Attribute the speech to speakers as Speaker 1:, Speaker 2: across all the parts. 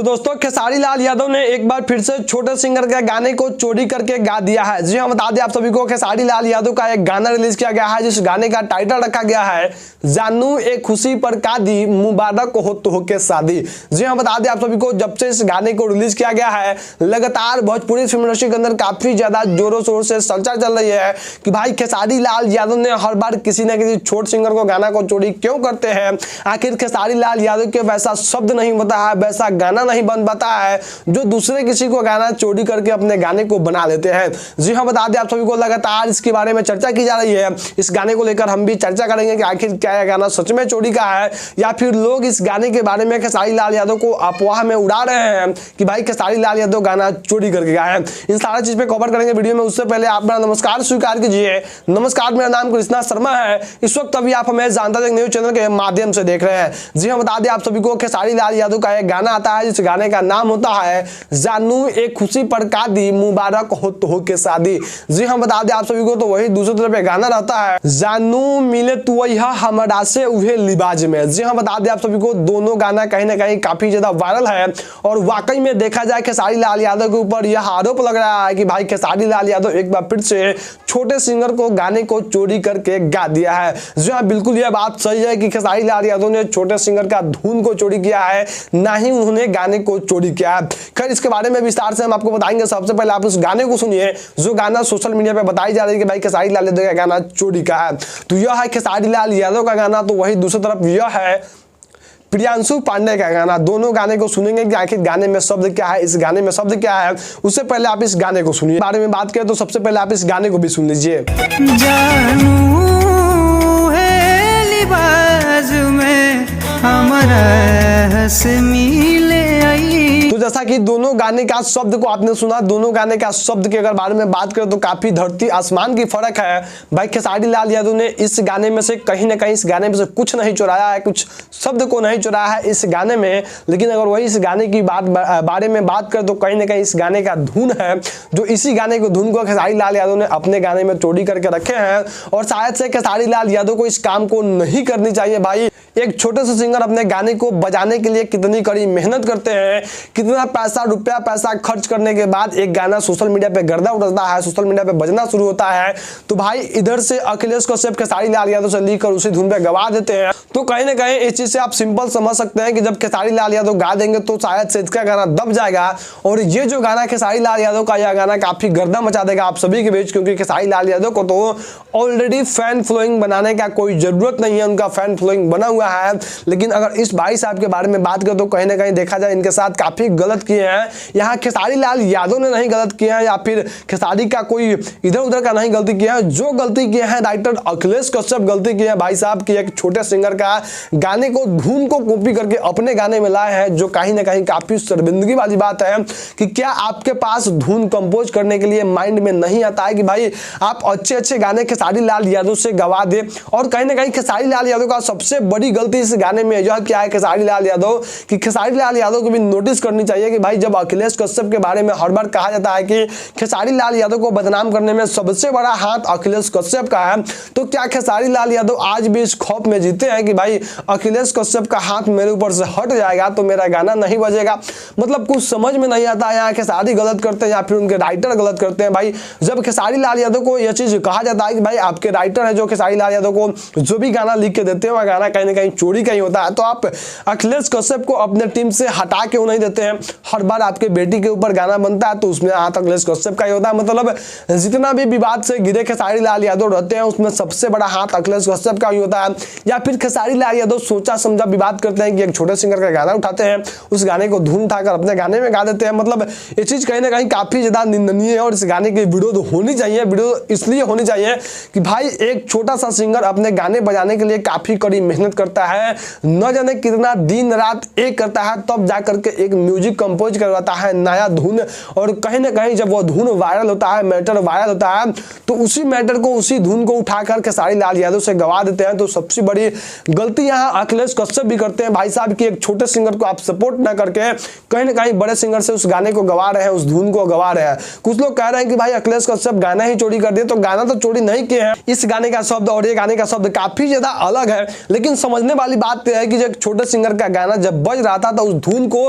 Speaker 1: तो दोस्तों खेसारी लाल यादव ने एक बार फिर से छोटे सिंगर के गाने को चोरी करके गा दिया है। जी हाँ, बता दें आप सभी को खेसारी लाल यादव का एक गाना रिलीज किया गया है जिस गाने का टाइटल रखा गया है जानू एक खुशी पर कादी मुबारक हो तो के शादी। जी हाँ, बता दें आप सभी को जब से इस गाने को रिलीज किया गया है लगातार भोजपुरी फिल्म इंडस्ट्री के अंदर काफी ज्यादा जोरों शोर से चर्चा चल रही है कि भाई खेसारी लाल यादव ने हर बार किसी न किसी छोटे सिंगर को गाना को चोरी क्यों करते हैं। आखिर खेसारी लाल यादव के वैसा शब्द नहीं होता है, वैसा गाना नहीं बन पाता है जो दूसरे किसी को गाना चोरी करके अपने गाने को बना लेते हैं। जी हाँ, बता दें आप सभी को लगातार इसके बारे में चर्चा की जा रही है। इस गाने को लेकर हम भी चर्चा करेंगे कि आखिर क्या यह गाना सच में चोरी का है या फिर लोग इस गाने के बारे में खेसारी लाल यादव को अफवाह में उड़ा रहे हैं कि भाई खेसारी लाल यादव गाना चोरी करके गाया है। इन सारा चीज पे कवर करेंगे वीडियो में। उससे पहले आप मेरा नमस्कार स्वीकार कीजिए। नमस्कार, मेरा नाम कृष्णा शर्मा है। इस वक्त अभी आप हमें जानता न्यूज चैनल के माध्यम से देख रहे हैं। जी हाँ, बता दें आप सभी को खेसारी लाल यादव का एक गाना आता है जिस गाने का नाम होता है जानू एक खुशी पर कादी मुबारक हो के शादी। जी हाँ, बता दें आप सभी को तो वही दूसरी तरफ एक गाना रहता है जानू मिले तू हमरा से उहे लिबाज में। जी हाँ, बता दें आप सभी को दोनों गाना कहीं ना कहीं काफी ज्यादा वायरल है और वाकई में देखा जाए खेसारी लाल यादव के ऊपर यह आरोप लग रहा है कि भाई खेसारी लाल यादव एक बार फिर से छोटे सिंगर को गाने को चोरी करके गा दिया है। जी हाँ, बिल्कुल यह बात सही है कि खेसारी लाल यादव ने छोटे सिंगर का धुन को चोरी किया है, ना ही उन्होंने गाने को चोरी किया है। खैर, इसके बारे में विस्तार से हम आपको बताएंगे। सबसे पहले आप उस गाने को सुनिए जो गाना सोशल मीडिया पे बताई जा रही है कि भाई खेसारी लाल यादव का गाना चोरी का है। तो यह है खेसारी लाल यादव का गाना, तो वही दूसरी तरफ यह है प्रियांशु पांडे का गाना। दोनों गाने को सुनेंगे कि आखिर गाने में शब्द क्या है, इस गाने में शब्द क्या है। उससे पहले आप इस गाने को सुनिए। बारे में बात करें तो सबसे पहले आप इस गाने को भी सुन लीजिए।
Speaker 2: जानू है लिबाज में हमारा से मिले आई।
Speaker 1: तो जैसा कि दोनों गाने का शब्द को आपने सुना, दोनों गाने का शब्द के अगर बारे में बात करें तो काफी धरती आसमान की फर्क है। भाई खेसारी लाल यादव ने इस गाने में से कहीं ना कहीं इस गाने में से कुछ नहीं चुराया है, कुछ शब्द को नहीं चुराया है इस गाने में। लेकिन अगर वही इस गाने की बारे में बात करें तो कहीं ना कहीं इस गाने का धुन है जो इसी गाने को धुन को खेसारी लाल यादव ने अपने गाने में चोरी करके रखे हैं। और शायद से खेसारी लाल यादव को इस काम को नहीं करनी चाहिए। भाई एक छोटे से सिंगर अपने गाने को बजाने के लिए कितनी कड़ी मेहनत करते हैं, कितना पैसा खर्च करने के बाद एक गाना सोशल मीडिया पे गर्दा उड़ता है, सोशल मीडिया पे बजना शुरू होता है। तो भाई इधर से अखिलेश कश्यप खेसारी लाल यादव से लेकर उसी धुन पे गवा देते हैं। तो कहीं ना कहीं इस चीज से आप सिंपल समझ सकते हैं कि जब खेसारी लाल यादव गा देंगे तो शायद से इसका गाना दब जाएगा और ये जो गाना खेसारी लाल यादव का यह गाना काफी गर्दा मचा देगा आप सभी के बीच, क्योंकि खेसारी लाल यादव को तो ऑलरेडी फैन फॉलोइंग बनाने का कोई जरूरत नहीं है, उनका फैन फॉलोइंग बना हुआ है। लेकिन अगर इस भाई साहब के बारे में बात करें तो कहीं ना कहीं देखा जाए इनके साथ काफी गलत किए हैं। यहाँ खेसारी लाल यादव ने नहीं गलत किया है या फिर खेसारी का कोई इधर उधर का नहीं गलती किया है, जो गलती किया है राइटर अखिलेश कश्यप गलती किया है भाई साहब की। एक छोटे सिंगर का गाने को धुन को कॉपी करके अपने गाने में लाए हैं, जो कहीं ना कहीं काफी शर्मिंदगी वाली बात है कि क्या आपके पास धुन कंपोज करने के लिए माइंड में नहीं आता है कि भाई आप अच्छे अच्छे गाने खेसारी लाल यादव से गवा दे। और कहीं ना कहीं खेसारी लाल यादव का सबसे बड़ी गलती इस गाने में यह क्या है खेसारी लाल यादव कि खेसारी लाल यादव को भी नोटिस करनी चाहिए कि भाई जब अखिलेश कश्यप के बारे में हर बार कहा जाता है कि खेसारी लाल यादव को बदनाम करने में सबसे बड़ा हाथ अखिलेश कश्यप का है, तो क्या खेसारी लाल यादव आज भी इस खौफ में जीते हैं कि भाई अखिलेश कश्यप का हाथ मेरे ऊपर से हट जाएगा तो मेरा गाना नहीं बजेगा। मतलब कुछ समझ में नहीं आता है, यहाँ खेसारी गलत करते हैं या फिर उनके राइटर गलत करते हैं। भाई जब खेसारी लाल यादव को यह चीज कहा जाता है कि भाई आपके राइटर है जो खेसारी लाल यादव को जो भी गाना लिख के देते हैं वह गाना कहीं ना कहीं चोरी का ही होता है, तो आप अखिलेश कश्यप को अपने टीम से हटा क्यों नहीं देते हैं। हर बार आपके बेटी के ऊपर गाना बनता है तो उसमें हाथ अखिलेश कश्यप का ही होता है। मतलब जितना भी विवाद से घिरे खेसारी लाल यादव रहते हैं उसमें सबसे बड़ा हाथ अखिलेश कश्यप का ही होता है। या फिर खेसारी लाल यादव सोचा समझा विवाद करते हैं कि एक छोटे सिंगर का गाना उठाते हैं, उस गाने को धुन उठाकर अपने गाने में गा देते हैं। मतलब ये चीज कहीं ना कहीं काफी ज्यादा निंदनीय है और इस गाने की वीडियो तो होनी चाहिए। वीडियो इसलिए होनी चाहिए कि भाई एक छोटा सा सिंगर अपने गाने बजाने के लिए काफी कड़ी मेहनत करता है, न जाने कितना दिन रात एक करता है, तब जाकर के एक म्यूजिक कंपोज करवाता है नया धुन। और कहीं ना कहीं जब वो धुन वायरल होता है, मैटर वायरल होता है, तो उसी मैटर को उसी धुन को उठाकर खेसारी लाल यादव से गवा देते हैं। तो सबसे बड़ी गलती यहाँ अखिलेश कश्यप भी करते हैं भाई साहब की। एक छोटे सिंगर को आप सपोर्ट ना करके कहीं ना कहीं बड़े सिंगर से उस गाने को गवा रहे हैं, उस धुन को गवा रहे हैं। कुछ लोग कह रहे हैं कि भाई अखिलेश कश्यप गाना ही चोरी कर दिए, तो गाना तो चोरी नहीं किए हैं। इस गाने का शब्द और ये गाने का शब्द काफी ज्यादा अलग है, लेकिन समझने वाली बात यह है कि जब छोटे सिंगर का गाना जब बज रहा था तो उस धुन को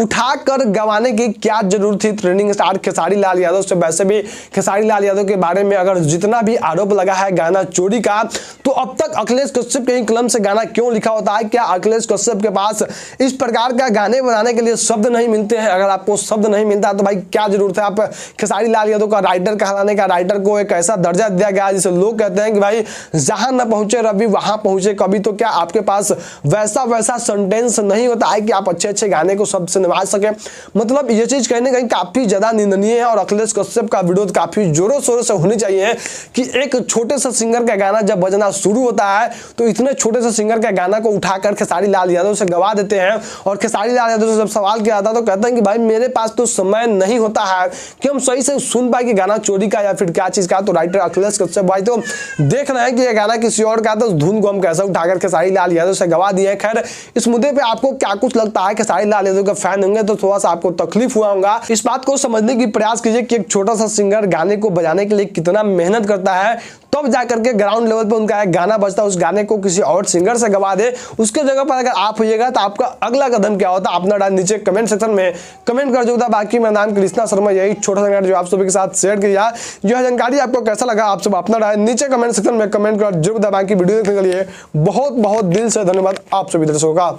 Speaker 1: उठाकर गवाने की क्या जरूरत थी। ट्रेंडिंग स्टार खेसारी लाल यादव से, वैसे भी खेसारी लाल यादव के बारे में अगर जितना भी आरोप लगा है गाना चोरी का, तो अब तक अखिलेश कश्यप के ही कलम से गाना क्यों लिखा होता है? क्या अखिलेश कश्यप के पास इस प्रकार का गाने बनाने के लिए शब्द नहीं मिलते हैं? अगर आपको शब्द नहीं मिलता तो भाई क्या जरूरत है आप खेसारी लाल यादव का राइटर कहलाने का? राइटर को एक ऐसा दर्जा दिया गया जिसे लोग कहते हैं कि भाई जहां न पहुंचे रवि वहां पहुंचे कभी। तो क्या आपके पास वैसा सेंटेंस नहीं होता है कि आप अच्छे गाने को शब्द से निभाज सके? मतलब ये चीज कहने कहीं काफी ज्यादा निंदनीय है और अखिलेश कश्यप का विरोध काफी जोरों शोरों से होनी चाहिए कि एक छोटे से सिंगर का गाना जब बजना शुरू होता है तो इतने छोटे से सिंगर का गाना को उठाकर खेसारी लाल यादव से गवा देते हैं। और खेसारी लाल यादव से जब सवाल किया था तो कहते हैं कि भाई मेरे पास तो समय नहीं होता है कि हम सही से सुन पाए कि गाना चोरी का या फिर क्या चीज का। तो राइटर अखिलेश कश्यप भाई तो देख रहे हैं कि यह गाना किसी और का, तो उस धुन को हम कैसे उठाकर खेसारी लाल यादव से गवा दिए। खैर इस मुद्दे पे आपको क्या कुछ लगता है? खेसारी लाल यादव के फैन होंगे तो थोड़ा सा आपको तकलीफ हुआ होगा। इस बात को समझने की प्रयास कीजिए कि एक छोटा सा सिंगर गाने को बजाने के लिए कितना मेहनत करता है, तब जाकर के ग्राउंड लेवल पे उनका एक गाना बजता है, उस गाने को किसी और सिंगर से गवा दे। उसके जगह पर अगर आप होइएगा तो आपका अगला कदम क्या होता? अपना राय नीचे कमेंट सेक्शन में कमेंट कर दो। बाकी मेरा नाम कृष्णा शर्मा, यही छोटा सा जो आप सभी के साथ शेयर किया। यह जानकारी आपको कैसा लगा? आप सब अपना राय नीचे कमेंट सेक्शन में कमेंट कर जरूर। बाकी वीडियो देखने के लिए बहुत बहुत दिल से धन्यवाद आप सभी दर्शकों का।